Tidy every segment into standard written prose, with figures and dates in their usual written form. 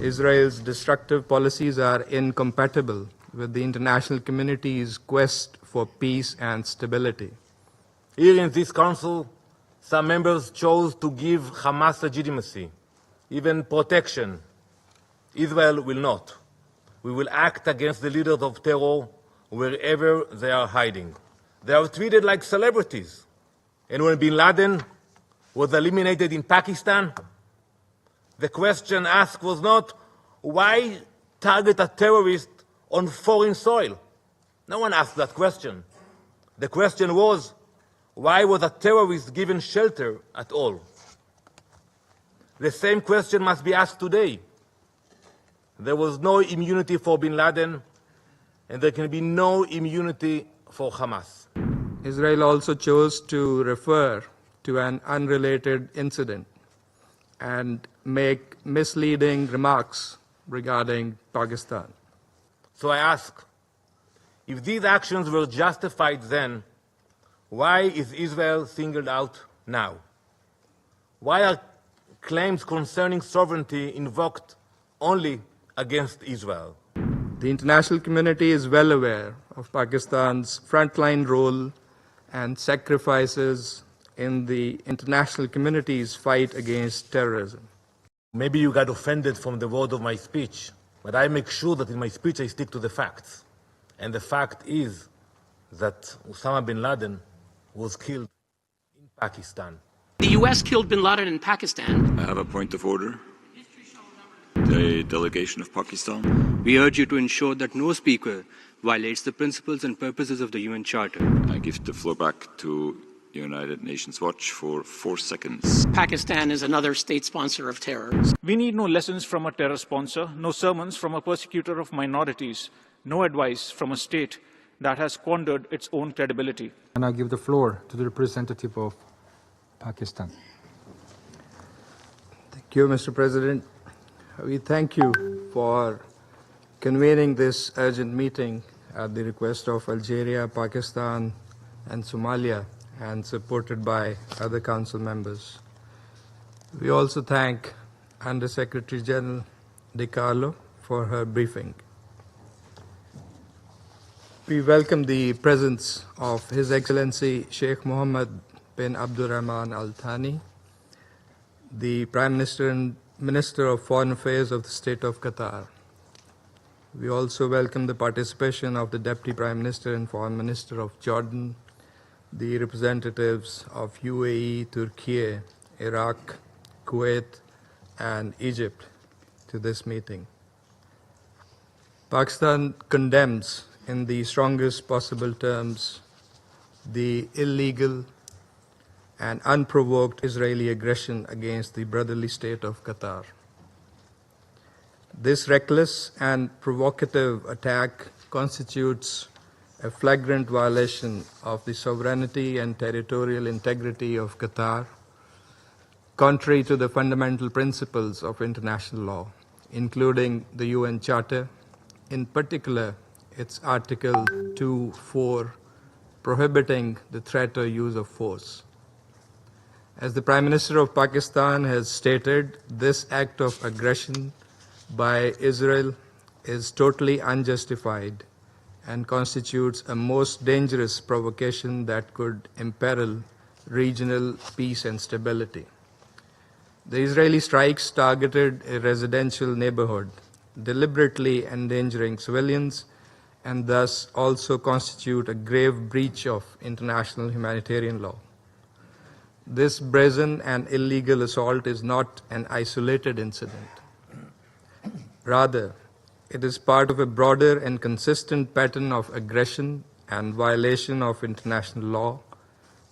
Israel's destructive policies are incompatible with the international community's quest for peace and stability. Here in this council, some members chose to give Hamas legitimacy, even protection. Israel will not. We will act against the leaders of terror wherever they are hiding. They are treated like celebrities. And when bin Laden was eliminated in Pakistan, the question asked was not, why target a terrorist on foreign soil? No one asked that question. The question was, why was a terrorist given shelter at all? The same question must be asked today. There was no immunity for bin Laden, and there can be no immunity for Hamas. Israel also chose to refer to an unrelated incident and make misleading remarks regarding Pakistan. So I ask, if these actions were justified then, why is Israel singled out now? Why are claims concerning sovereignty invoked only against Israel? The international community is well aware of Pakistan's frontline role and sacrifices in the international community's fight against terrorism. Maybe you got offended from the word of my speech, but I make sure that in my speech I stick to the facts. And the fact is that Osama bin Laden was killed in Pakistan. The U.S. killed bin Laden in Pakistan. I have a point of order. The delegation of Pakistan. We urge you to ensure that no speaker violates the principles and purposes of the UN Charter. I give the floor back to United Nations Watch for 4 seconds. Pakistan is another state sponsor of terror. We need no lessons from a terror sponsor, no sermons from a persecutor of minorities, no advice from a state that has squandered its own credibility. And I give the floor to the representative of Pakistan. Thank you, Mr. President. We thank you for convening this urgent meeting at the request of Algeria, Pakistan, and Somalia, and supported by other council members. We also thank Under Secretary General De Carlo for her briefing. We welcome the presence of His Excellency Sheikh Mohammed bin Abdurrahman Al Thani, the Prime Minister and Minister of Foreign Affairs of the State of Qatar. We also welcome the participation of the Deputy Prime Minister and Foreign Minister of Jordan, the representatives of UAE, Turkey, Iraq, Kuwait, and Egypt to this meeting. Pakistan condemns in the strongest possible terms the illegal and unprovoked Israeli aggression against the brotherly state of Qatar. This reckless and provocative attack constitutes a flagrant violation of the sovereignty and territorial integrity of Qatar, contrary to the fundamental principles of international law, including the UN Charter, in particular its Article 2.4, prohibiting the threat or use of force. As the Prime Minister of Pakistan has stated, this act of aggression by Israel is totally unjustified and constitutes a most dangerous provocation that could imperil regional peace and stability. The Israeli strikes targeted a residential neighborhood, deliberately endangering civilians, and thus also constitute a grave breach of international humanitarian law. This brazen and illegal assault is not an isolated incident. Rather, it is part of a broader and consistent pattern of aggression and violation of international law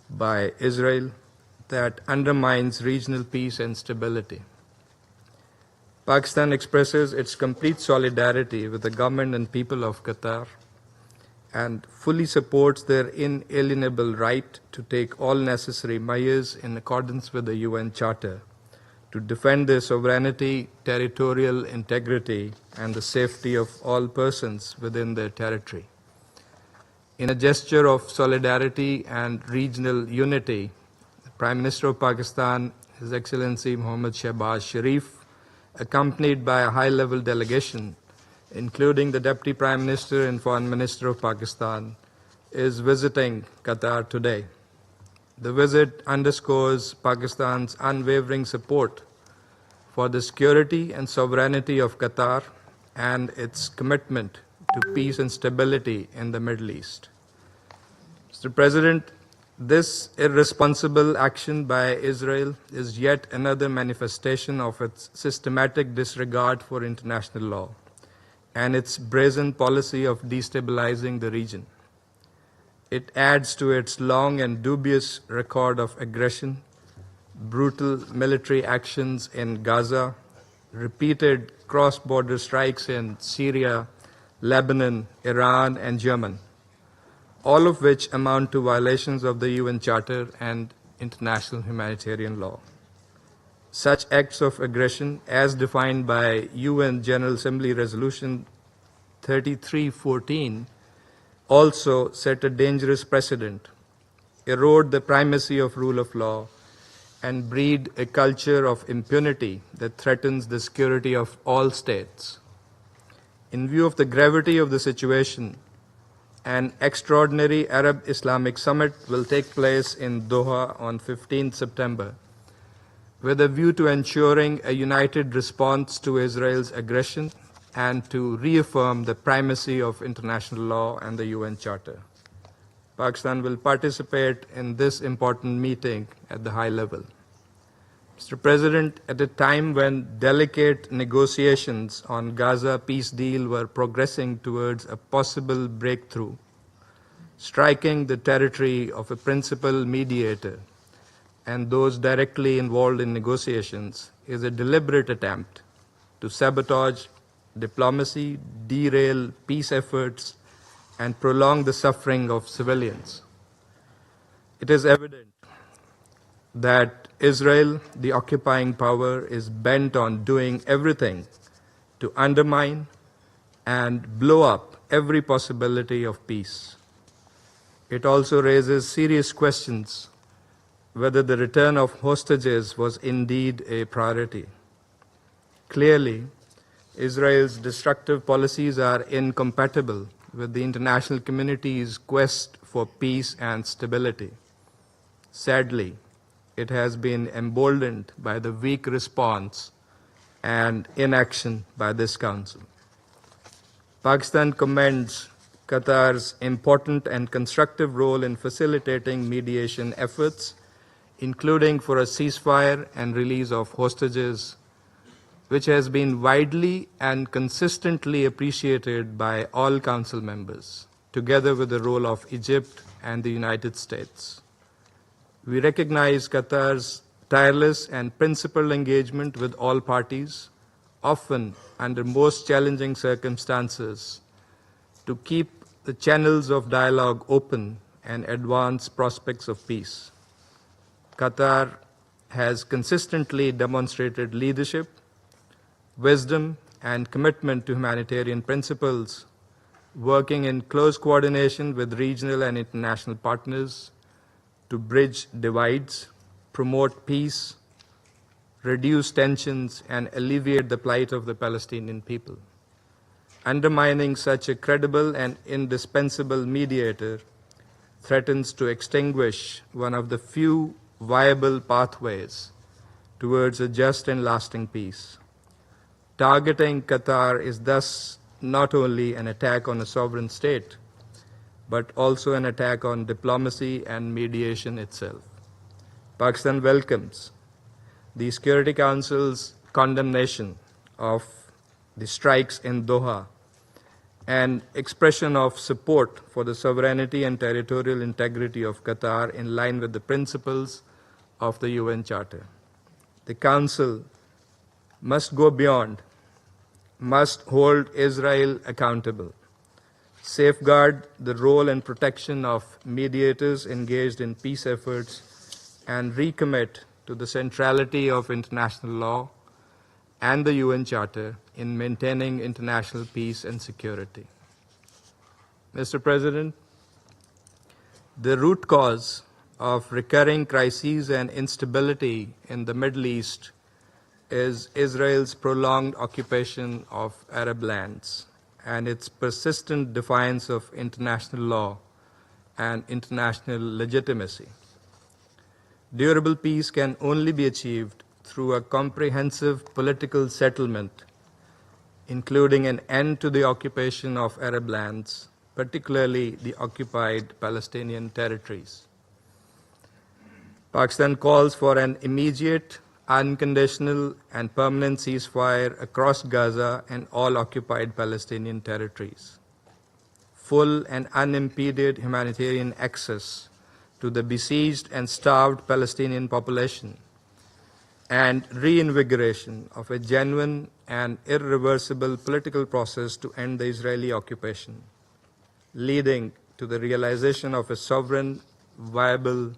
by Israel that undermines regional peace and stability. Pakistan expresses its complete solidarity with the government and people of Qatar and fully supports their inalienable right to take all necessary measures in accordance with the UN Charter to defend their sovereignty, territorial integrity, and the safety of all persons within their territory. In a gesture of solidarity and regional unity, the Prime Minister of Pakistan, His Excellency Mohammad Shehbaz Sharif, accompanied by a high-level delegation, including the Deputy Prime Minister and Foreign Minister of Pakistan, is visiting Qatar today. The visit underscores Pakistan's unwavering support for the security and sovereignty of Qatar and its commitment to peace and stability in the Middle East. Mr. President, this irresponsible action by Israel is yet another manifestation of its systematic disregard for international law and its brazen policy of destabilizing the region. It adds to its long and dubious record of aggression, brutal military actions in Gaza, repeated cross-border strikes in Syria, Lebanon, Iran, and Yemen, all of which amount to violations of the UN Charter and international humanitarian law. Such acts of aggression, as defined by UN General Assembly Resolution 3314, also set a dangerous precedent, erode the primacy of rule of law, and breed a culture of impunity that threatens the security of all states. In view of the gravity of the situation, an extraordinary Arab-Islamic summit will take place in Doha on 15 September, with a view to ensuring a united response to Israel's aggression and to reaffirm the primacy of international law and the UN Charter. Pakistan will participate in this important meeting at the high level. Mr. President, at a time when delicate negotiations on Gaza peace deal were progressing towards a possible breakthrough, striking the territory of a principal mediator and those directly involved in negotiations is a deliberate attempt to sabotage diplomacy, derail peace efforts, and prolong the suffering of civilians. It is evident that Israel, the occupying power, is bent on doing everything to undermine and blow up every possibility of peace. It also raises serious questions whether the return of hostages was indeed a priority. Clearly, Israel's destructive policies are incompatible with the international community's quest for peace and stability. Sadly, it has been emboldened by the weak response and inaction by this Council. Pakistan commends Qatar's important and constructive role in facilitating mediation efforts, including for a ceasefire and release of hostages, which has been widely and consistently appreciated by all Council members, together with the role of Egypt and the United States. We recognize Qatar's tireless and principled engagement with all parties, often under most challenging circumstances, to keep the channels of dialogue open and advance prospects of peace. Qatar has consistently demonstrated leadership, wisdom, and commitment to humanitarian principles, working in close coordination with regional and international partners to bridge divides, promote peace, reduce tensions, and alleviate the plight of the Palestinian people. Undermining such a credible and indispensable mediator threatens to extinguish one of the few viable pathways towards a just and lasting peace. Targeting Qatar is thus not only an attack on a sovereign state, but also an attack on diplomacy and mediation itself. Pakistan welcomes the Security Council's condemnation of the strikes in Doha and expression of support for the sovereignty and territorial integrity of Qatar in line with the principles of the UN Charter. The Council must go beyond, must hold Israel accountable, safeguard the role and protection of mediators engaged in peace efforts, and recommit to the centrality of international law and the UN Charter in maintaining international peace and security. Mr. President, the root cause of recurring crises and instability in the Middle East is Israel's prolonged occupation of Arab lands and its persistent defiance of international law and international legitimacy. Durable peace can only be achieved through a comprehensive political settlement, including an end to the occupation of Arab lands, particularly the occupied Palestinian territories. Pakistan calls for an immediate, unconditional, and permanent ceasefire across Gaza and all occupied Palestinian territories. Full and unimpeded humanitarian access to the besieged and starved Palestinian population, and reinvigoration of a genuine and irreversible political process to end the Israeli occupation, leading to the realization of a sovereign, viable,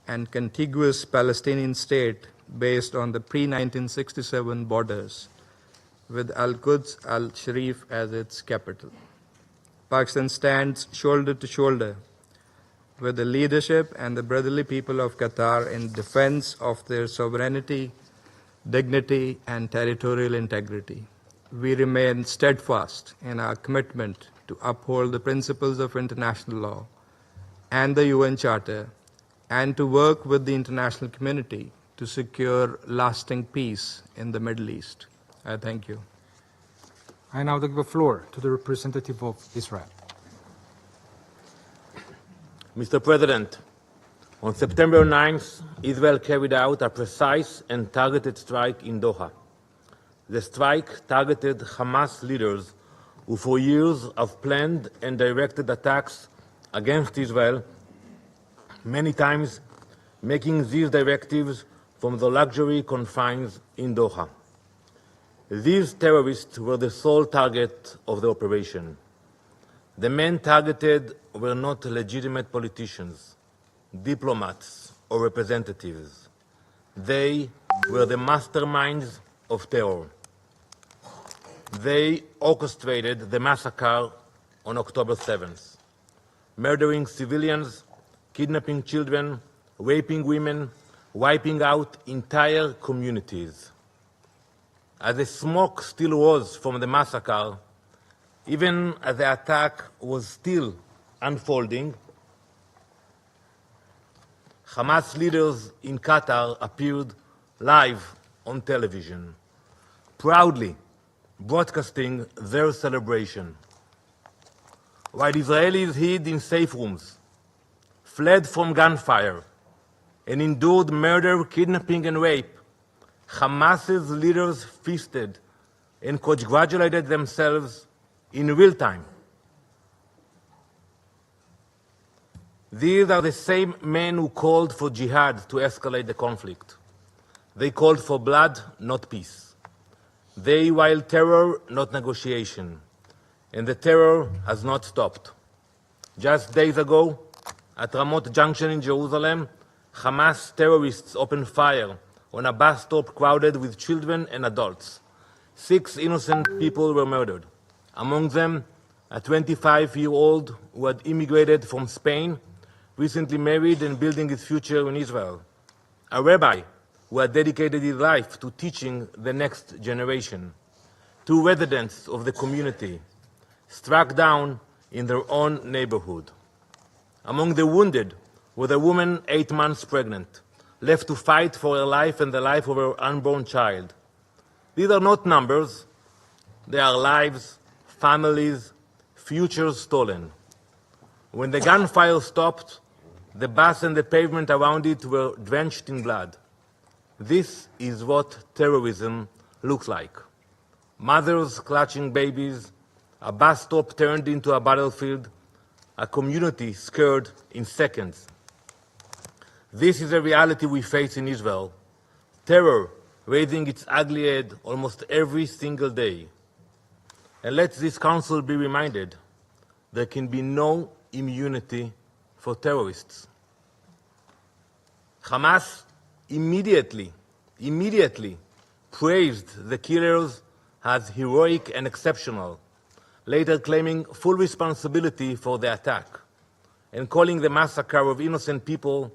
and contiguous Palestinian state based on the pre-1967 borders, with Al-Quds al-Sharif as its capital. Pakistan stands shoulder to shoulder with the leadership and the brotherly people of Qatar in defense of their sovereignty, dignity, and territorial integrity. We remain steadfast in our commitment to uphold the principles of international law and the UN Charter, and to work with the international community to secure lasting peace in the Middle East. I thank you. I now give the floor to the representative of Israel. Mr. President, on September 9th, Israel carried out a precise and targeted strike in Doha. The strike targeted Hamas leaders who for years have planned and directed attacks against Israel, many times making these directives from the luxury confines in Doha. These terrorists were the sole target of the operation. The men targeted were not legitimate politicians, diplomats, or representatives. They were the masterminds of terror. They orchestrated the massacre on October 7th, murdering civilians, kidnapping children, raping women, wiping out entire communities. As the smoke still rose from the massacre, even as the attack was still unfolding, Hamas leaders in Qatar appeared live on television, proudly broadcasting their celebration. While Israelis hid in safe rooms, fled from gunfire, and endured murder, kidnapping, and rape, Hamas's leaders feasted and congratulated themselves in real time. These are the same men who called for jihad to escalate the conflict. They called for blood, not peace. They wild terror, not negotiation. And the terror has not stopped. Just days ago, at Ramot Junction in Jerusalem, Hamas terrorists opened fire on a bus stop crowded with children and adults. 6 innocent people were murdered, among them a 25-year-old who had immigrated from Spain, recently married and building his future in Israel, a rabbi who had dedicated his life to teaching the next generation, 2 residents of the community struck down in their own neighborhood. Among the wounded was a woman 8 months pregnant, left to fight for her life and the life of her unborn child. These are not numbers. They are lives, families, futures stolen. When the gunfire stopped, the bus and the pavement around it were drenched in blood. This is what terrorism looks like. Mothers clutching babies, a bus stop turned into a battlefield, a community scared in seconds. This is a reality we face in Israel. Terror raising its ugly head almost every single day. And let this council be reminded, there can be no immunity for terrorists. Hamas immediately praised the killers as heroic and exceptional, later claiming full responsibility for the attack and calling the massacre of innocent people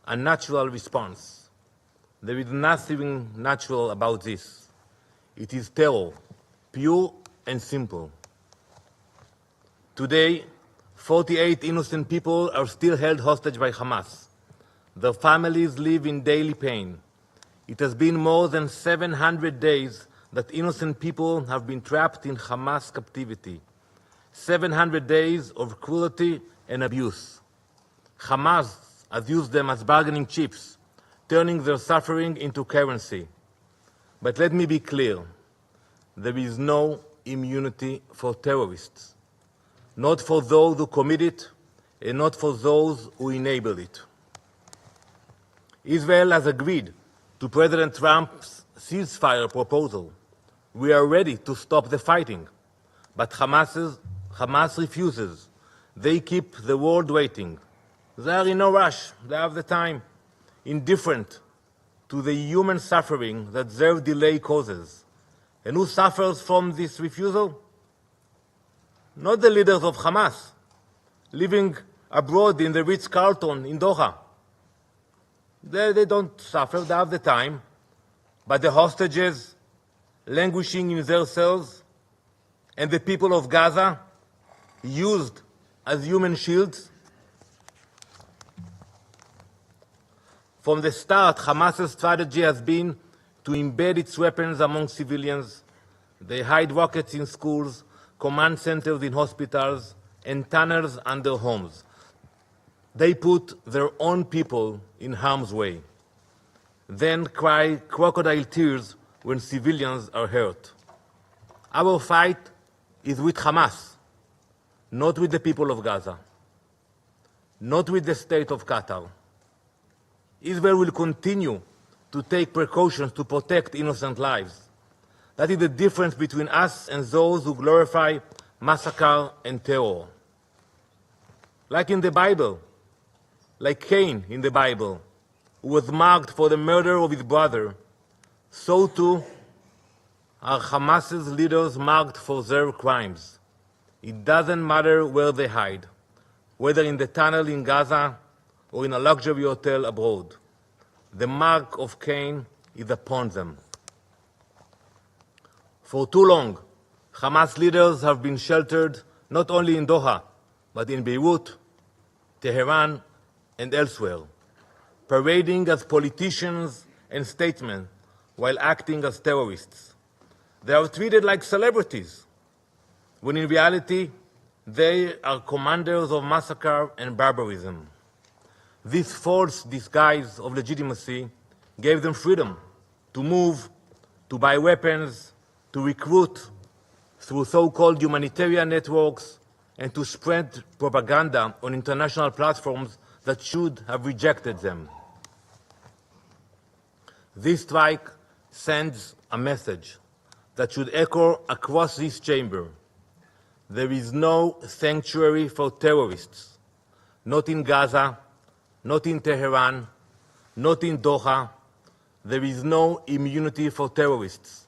a natural response. There is nothing natural about this. It is terror, pure and simple. Today, 48 innocent people are still held hostage by Hamas. Their families live in daily pain. It has been more than 700 days that innocent people have been trapped in Hamas captivity. 700 days of cruelty and abuse. Hamas has used them as bargaining chips, turning their suffering into currency. But let me be clear, there is no immunity for terrorists. Not for those who commit it, and not for those who enable it. Israel has agreed to President Trump's ceasefire proposal. We are ready to stop the fighting, but Hamas refuses. They keep the world waiting. They are in no rush. They have the time. Indifferent to the human suffering that their delay causes. And who suffers from this refusal? Not the leaders of Hamas, living abroad in the Ritz-Carlton in Doha. They don't suffer, they have the time. But the hostages languishing in their cells and the people of Gaza used as human shields. From the start, Hamas's strategy has been to embed its weapons among civilians. They hide rockets in schools, command centers in hospitals, and tunnels under homes. They put their own people in harm's way, then cry crocodile tears when civilians are hurt. Our fight is with Hamas, not with the people of Gaza, not with the state of Qatar. Israel will continue to take precautions to protect innocent lives. That is the difference between us and those who glorify massacre and terror. Like in the Bible, like Cain in the Bible, who was marked for the murder of his brother, so too are Hamas's leaders marked for their crimes. It doesn't matter where they hide, whether in the tunnel in Gaza or in a luxury hotel abroad. The mark of Cain is upon them. For too long, Hamas leaders have been sheltered not only in Doha, but in Beirut, Tehran, and elsewhere, parading as politicians and statesmen while acting as terrorists. They are treated like celebrities, when in reality, they are commanders of massacre and barbarism. This false disguise of legitimacy gave them freedom to move, to buy weapons, to recruit through so-called humanitarian networks, and to spread propaganda on international platforms that should have rejected them. This strike sends a message that should echo across this chamber. There is no sanctuary for terrorists, not in Gaza, not in Tehran, not in Doha. There is no immunity for terrorists.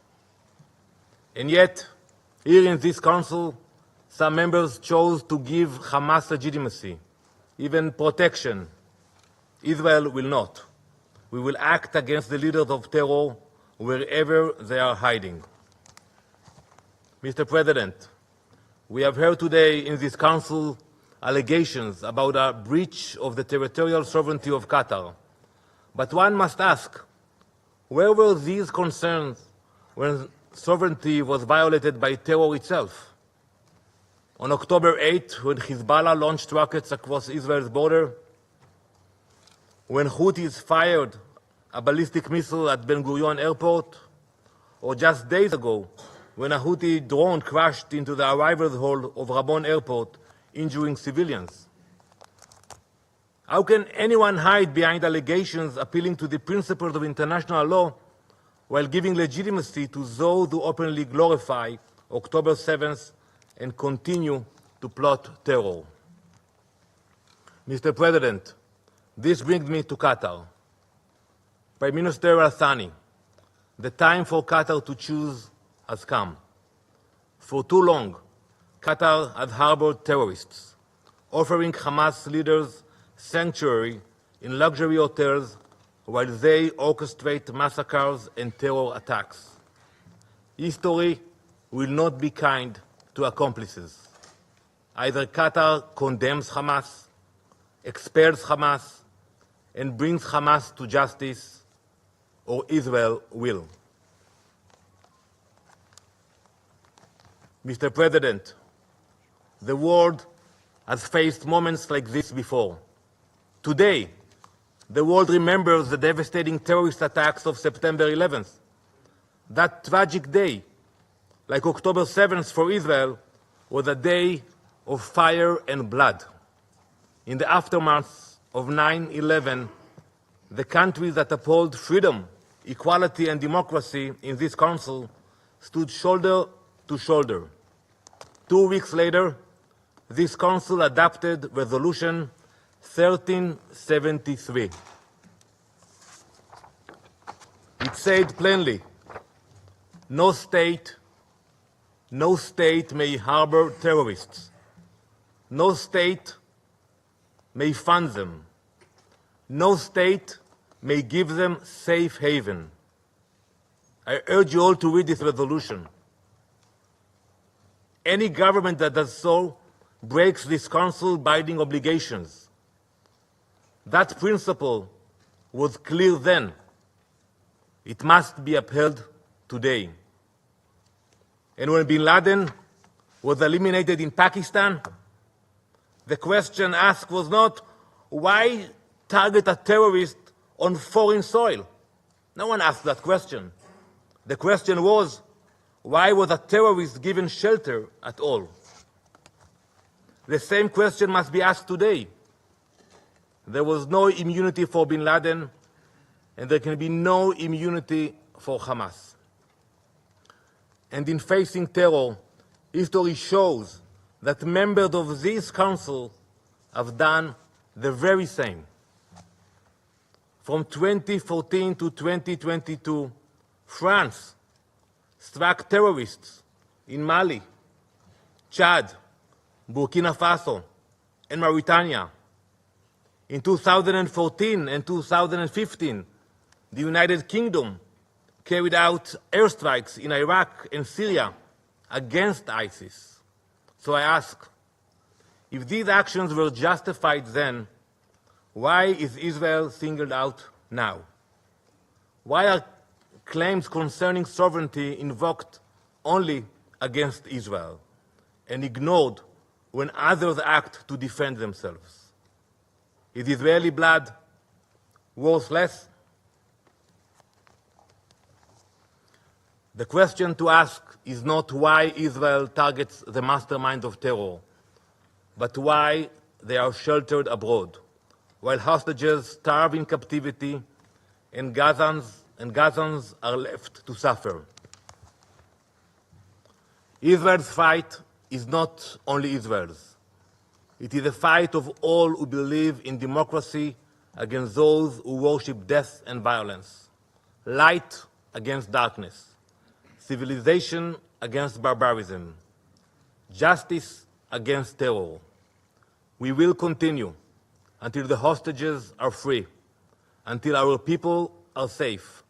And yet, here in this Council, some members chose to give Hamas legitimacy, even protection. Israel will not. We will act against the leaders of terror wherever they are hiding. Mr. President, we have heard today in this Council allegations about a breach of the territorial sovereignty of Qatar. But one must ask, where were these concerns when sovereignty was violated by terror itself? On October 8, when Hezbollah launched rockets across Israel's border, when Houthis fired a ballistic missile at Ben Gurion airport, or just days ago, when a Houthi drone crashed into the arrivals hall of Rabon airport, injuring civilians. How can anyone hide behind allegations appealing to the principles of international law while giving legitimacy to those who openly glorify October 7th and continue to plot terror? Mr. President, this brings me to Qatar. Prime Minister Al-Thani, the time for Qatar to choose has come. For too long, Qatar has harbored terrorists, offering Hamas leaders sanctuary in luxury hotels while they orchestrate massacres and terror attacks. History will not be kind to accomplices. Either Qatar condemns Hamas, expels Hamas, and brings Hamas to justice, or Israel will. Mr. President, the world has faced moments like this before. Today, the world remembers the devastating terrorist attacks of September 11th. That tragic day, like October 7th for Israel, was a day of fire and blood. In the aftermath of 9/11, the countries that uphold freedom, equality, and democracy in this council stood shoulder to shoulder. 2 weeks later, this council adopted Resolution 1373. It said plainly, no state may harbor terrorists. No state may fund them. No state may give them safe haven. I urge you all to read this resolution. Any government that does so breaks this council binding obligations. That principle was clear then. It must be upheld today. And when bin Laden was eliminated in Pakistan, the question asked was not, why target a terrorist on foreign soil? No one asked that question. The question was, why was a terrorist given shelter at all? The same question must be asked today. There was no immunity for bin Laden, and there can be no immunity for Hamas. And in facing terror, history shows that members of this council have done the very same. From 2014 to 2022, France struck terrorists in Mali, Chad, Burkina Faso, and Mauritania. In 2014 and 2015, the United Kingdom carried out airstrikes in Iraq and Syria against ISIS. So I ask, if these actions were justified then, why is Israel singled out now? Why are claims concerning sovereignty invoked only against Israel and ignored when others act to defend themselves? Is Israeli blood worthless? The question to ask is not why Israel targets the masterminds of terror, but why they are sheltered abroad, while hostages starve in captivity and Gazans are left to suffer. Israel's fight is not only Israel's. It is a fight of all who believe in democracy against those who worship death and violence, light against darkness, civilization against barbarism, justice against terror. We will continue until the hostages are free, until our people are safe,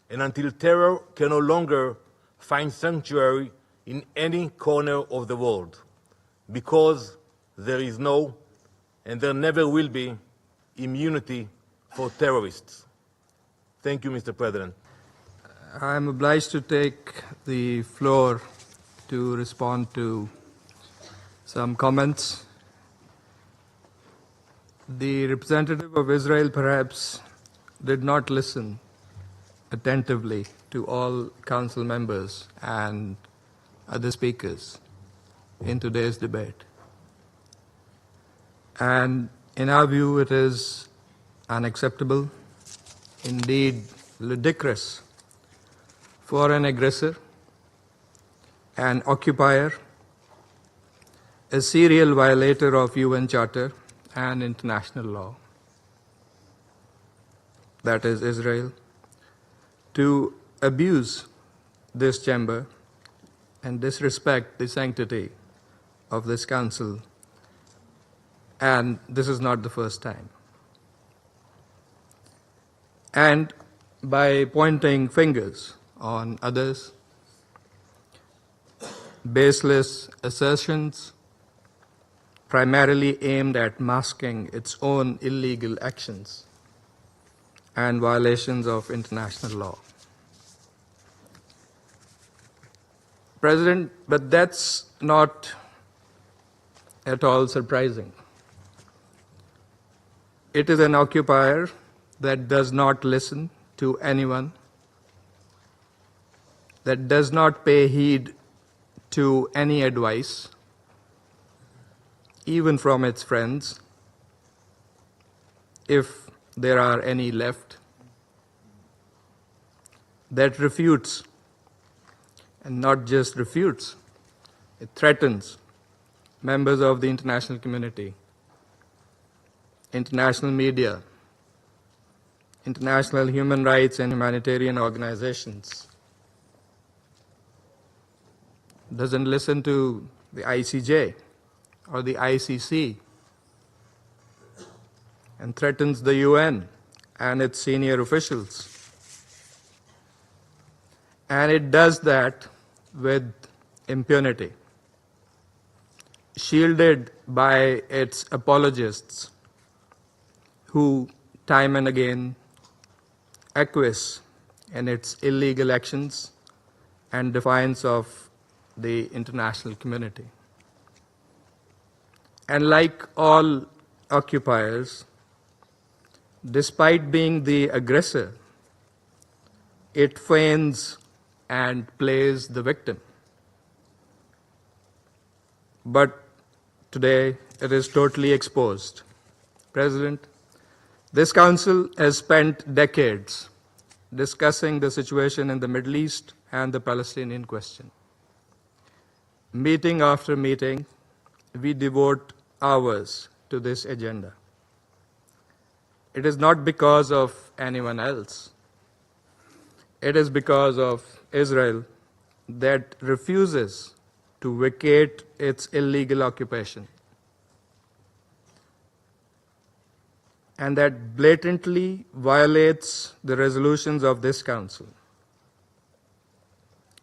and until terror can no longer find sanctuary in any corner of the world, because there is no, and there never will be, immunity for terrorists. Thank you, Mr. President. I am obliged to take the floor to respond to some comments. The representative of Israel perhaps did not listen attentively to all council members and other speakers in today's debate. And in our view, it is unacceptable, indeed ludicrous, for an aggressor, an occupier, a serial violator of UN Charter and international law, that is Israel, to abuse this chamber and disrespect the sanctity of this council. And this is not the first time. and by pointing fingers on others, baseless assertions primarily aimed at masking its own illegal actions and violations of international law. President, but that's not at all surprising. It is an occupier that does not listen to anyone, that does not pay heed to any advice, even from its friends, if there are any left, that refutes, and not just refutes, it threatens members of the international community, international media, international human rights and humanitarian organizations, doesn't listen to the ICJ or the ICC, and threatens the UN and its senior officials. And it does that with impunity, shielded by its apologists who time and again acquiesce in its illegal actions and defiance of the international community. And like all occupiers, despite being the aggressor, it feigns and plays the victim. But today it is totally exposed. President, this Council has spent decades discussing the situation in the Middle East and the Palestinian question. Meeting after meeting, we devote hours to this agenda. It is not because of anyone else. It is because of Israel that refuses to vacate its illegal occupation, and that blatantly violates the resolutions of this Council.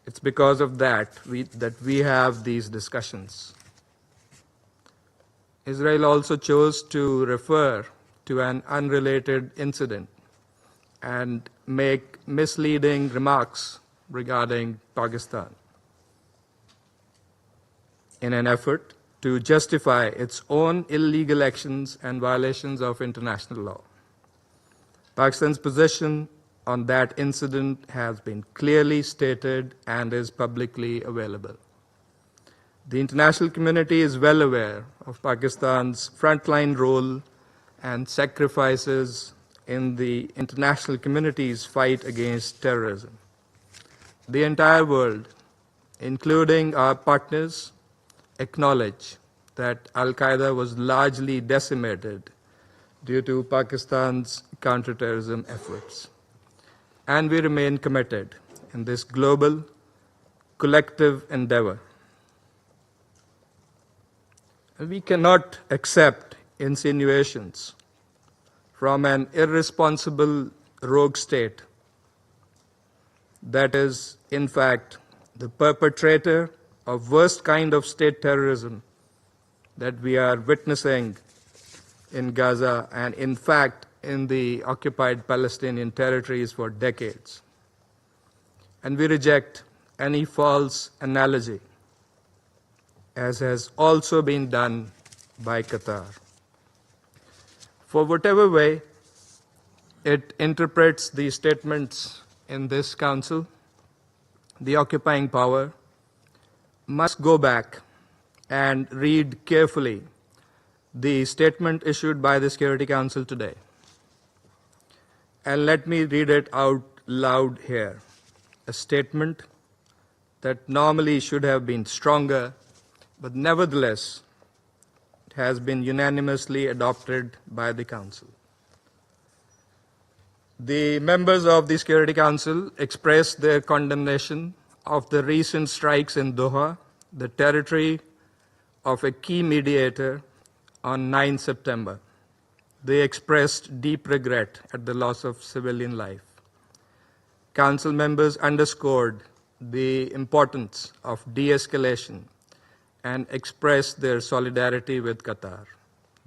It's because of that we have these discussions. Israel also chose to refer to an unrelated incident and make misleading remarks regarding Pakistan in an effort to justify its own illegal actions and violations of international law. Pakistan's position on that incident has been clearly stated and is publicly available. The international community is well aware of Pakistan's frontline role and sacrifices in the international community's fight against terrorism. The entire world, including our partners, acknowledge that Al-Qaeda was largely decimated due to Pakistan's counterterrorism efforts. And we remain committed in this global, collective endeavor. We cannot accept insinuations from an irresponsible rogue state that is, in fact, the perpetrator of worst kind of state terrorism that we are witnessing in Gaza and, in fact, in the occupied Palestinian territories for decades. And we reject any false analogy, as has also been done by Qatar. For whatever way it interprets the statements in this Council, the occupying power must go back and read carefully the statement issued by the Security Council today. And let me read it out loud here. A statement that normally should have been stronger, but nevertheless it has been unanimously adopted by the Council. The members of the Security Council expressed their condemnation of the recent strikes in Doha, the territory of a key mediator, on 9 September. They expressed deep regret at the loss of civilian life. Council members underscored the importance of de-escalation and expressed their solidarity with Qatar.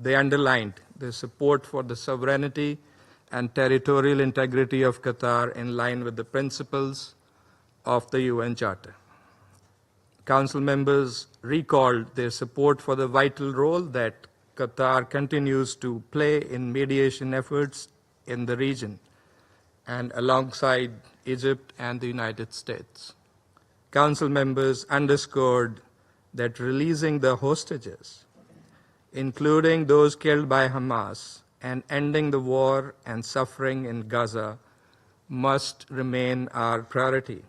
They underlined their support for the sovereignty and territorial integrity of Qatar in line with the principles of the UN Charter. Council members recalled their support for the vital role that Qatar continues to play in mediation efforts in the region and alongside Egypt and the United States. Council members underscored that releasing the hostages, including those killed by Hamas, and ending the war and suffering in Gaza must remain our priority.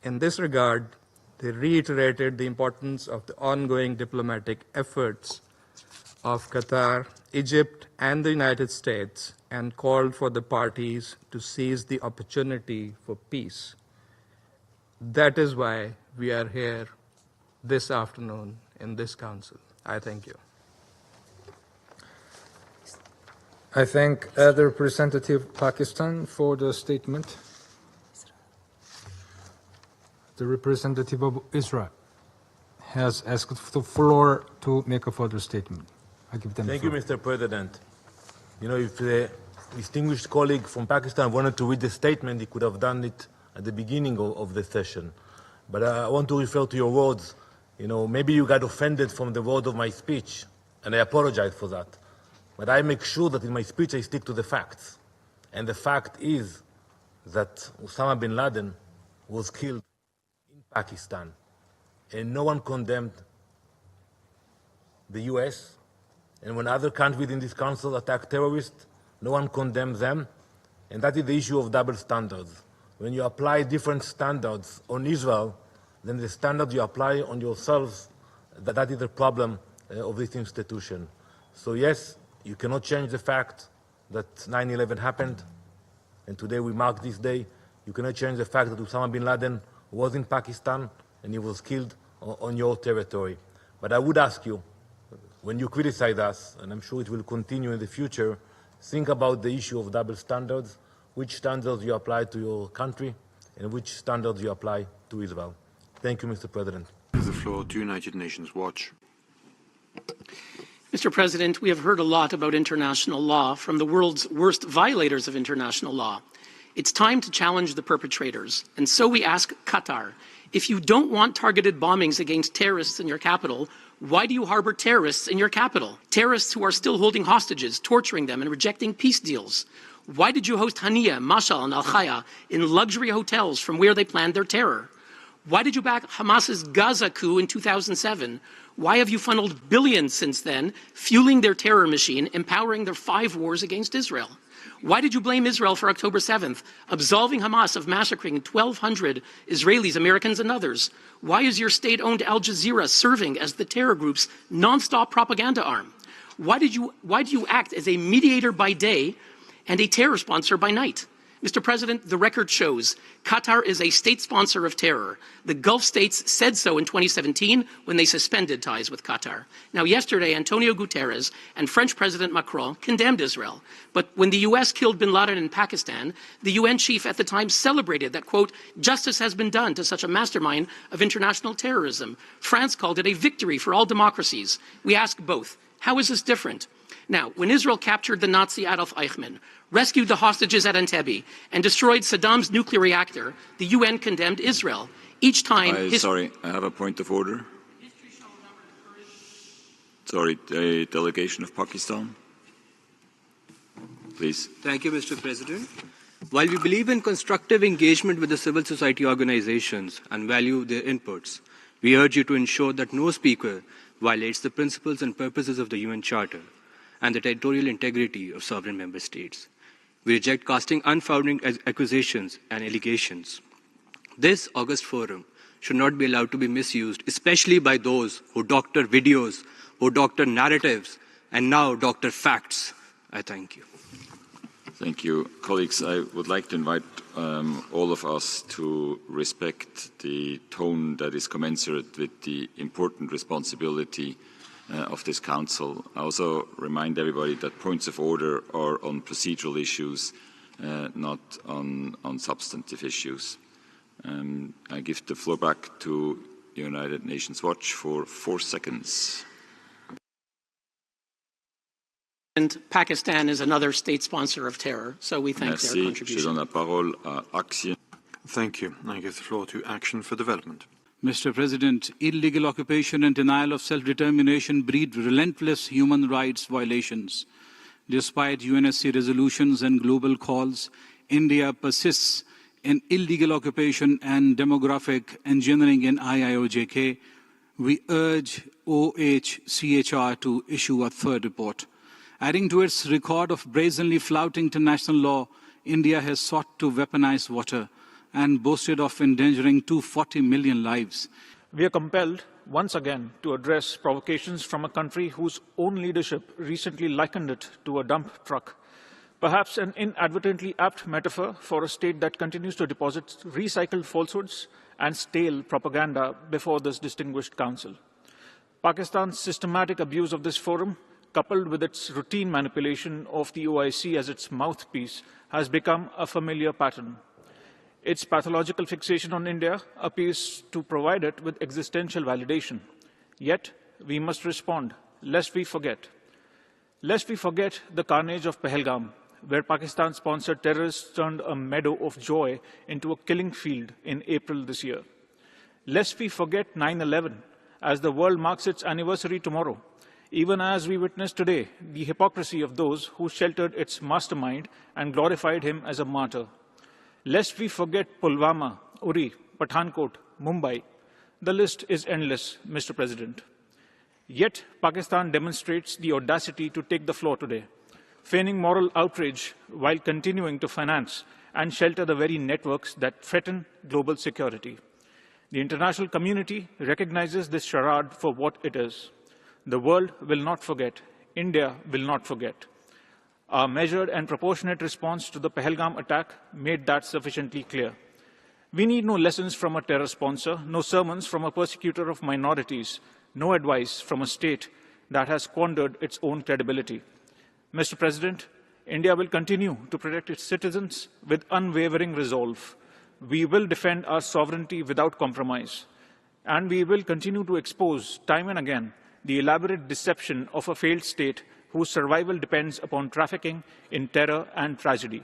In this regard, they reiterated the importance of the ongoing diplomatic efforts of Qatar, Egypt, and the United States, and called for the parties to seize the opportunity for peace. That is why we are here this afternoon in this council. I thank you. I thank the representative of Pakistan for the statement. The representative of Israel has asked for the floor to make a further statement. I give them Thank the you, floor. Mr. President. You know, if the distinguished colleague from Pakistan wanted to read the statement, he could have done it at the beginning of the session. But I want to refer to your words. You know, maybe you got offended from the word of my speech, and I apologize for that. But I make sure that in my speech I stick to the facts. And the fact is that Osama bin Laden was killed in Pakistan, and no one condemned the US. And when other countries in this council attack terrorists, no one condemns them. And that is the issue of double standards. When you apply different standards on Israel, then the standards you apply on yourselves, that is the problem of this institution. So yes, you cannot change the fact that 9/11 happened, and today we mark this day. You cannot change the fact that Osama bin Laden was in Pakistan and he was killed on your territory. But I would ask you, when you criticize us, and I'm sure it will continue in the future, think about the issue of double standards, which standards you apply to your country and which standards you apply to Israel. Thank you, Mr. President. The floor to United Nations Watch. Mr. President, we have heard a lot about international law from the world's worst violators of international law. It's time to challenge the perpetrators. And so we ask Qatar, if you don't want targeted bombings against terrorists in your capital, why do you harbor terrorists in your capital? Terrorists who are still holding hostages, torturing them, and rejecting peace deals. Why did you host Hania, Mashal, and Al-Khaya in luxury hotels from where they planned their terror? Why did you back Hamas's Gaza coup in 2007? Why have you funneled billions since then, fueling their terror machine, empowering their 5 wars against Israel? Why did you blame Israel for October 7th, absolving Hamas of massacring 1,200 Israelis, Americans, and others? Why is your state-owned Al Jazeera serving as the terror group's non-stop propaganda arm? Why do you act as a mediator by day and a terror sponsor by night? Mr. President, the record shows Qatar is a state sponsor of terror. The Gulf states said so in 2017 when they suspended ties with Qatar. Now, yesterday, Antonio Guterres and French President Macron condemned Israel. But when the US killed bin Laden in Pakistan, the UN chief at the time celebrated that, quote, justice has been done to such a mastermind of international terrorism. France called it a victory for all democracies. We ask both. How is this different? Now, when Israel captured the Nazi Adolf Eichmann, rescued the hostages at Entebbe, and destroyed Saddam's nuclear reactor, the UN condemned Israel. Each time... Sorry, I have a point of order. Sorry, the delegation of Pakistan. Please. Thank you, Mr. President. While we believe in constructive engagement with the civil society organizations and value their inputs, we urge you to ensure that no speaker violates the principles and purposes of the UN Charter and the territorial integrity of sovereign member states. We reject casting unfounded accusations and allegations. This August forum should not be allowed to be misused, especially by those who doctor videos, who doctor narratives, and now doctor facts. I thank you. Thank you. Colleagues, I would like to invite all of us to respect the tone that is commensurate with the important responsibility of this Council. I also remind everybody that points of order are on procedural issues, not on substantive issues. I give the floor back to United Nations Watch for 4 seconds. And Pakistan is another state sponsor of terror, so we thank Merci. their Je contribution. donne la parole à Action. Thank you. I give the floor to Action for Development. Mr. President, illegal occupation and denial of self-determination breed relentless human rights violations. Despite UNSC resolutions and global calls, India persists in illegal occupation and demographic engineering in IIOJK. We urge OHCHR to issue a third report. Adding to its record of brazenly flouting international law, India has sought to weaponize water and boasted of endangering 240 million lives. We are compelled, once again, to address provocations from a country whose own leadership recently likened it to a dump truck. Perhaps an inadvertently apt metaphor for a state that continues to deposit recycled falsehoods and stale propaganda before this distinguished council. Pakistan's systematic abuse of this forum, coupled with its routine manipulation of the OIC as its mouthpiece, has become a familiar pattern. Its pathological fixation on India appears to provide it with existential validation. Yet, we must respond, lest we forget. Lest we forget the carnage of Pahalgam, where Pakistan-sponsored terrorists turned a meadow of joy into a killing field in April this year. Lest we forget 9/11, as the world marks its anniversary tomorrow, even as we witness today the hypocrisy of those who sheltered its mastermind and glorified him as a martyr. Lest we forget Pulwama, Uri, Pathankot, Mumbai. The list is endless, Mr. President. Yet, Pakistan demonstrates the audacity to take the floor today, feigning moral outrage while continuing to finance and shelter the very networks that threaten global security. The international community recognizes this charade for what it is. The world will not forget. India will not forget. Our measured and proportionate response to the Pahalgam attack made that sufficiently clear. We need no lessons from a terror sponsor, no sermons from a persecutor of minorities, no advice from a state that has squandered its own credibility. Mr. President, India will continue to protect its citizens with unwavering resolve. We will defend our sovereignty without compromise. And we will continue to expose, time and again, the elaborate deception of a failed state whose survival depends upon trafficking in terror and tragedy.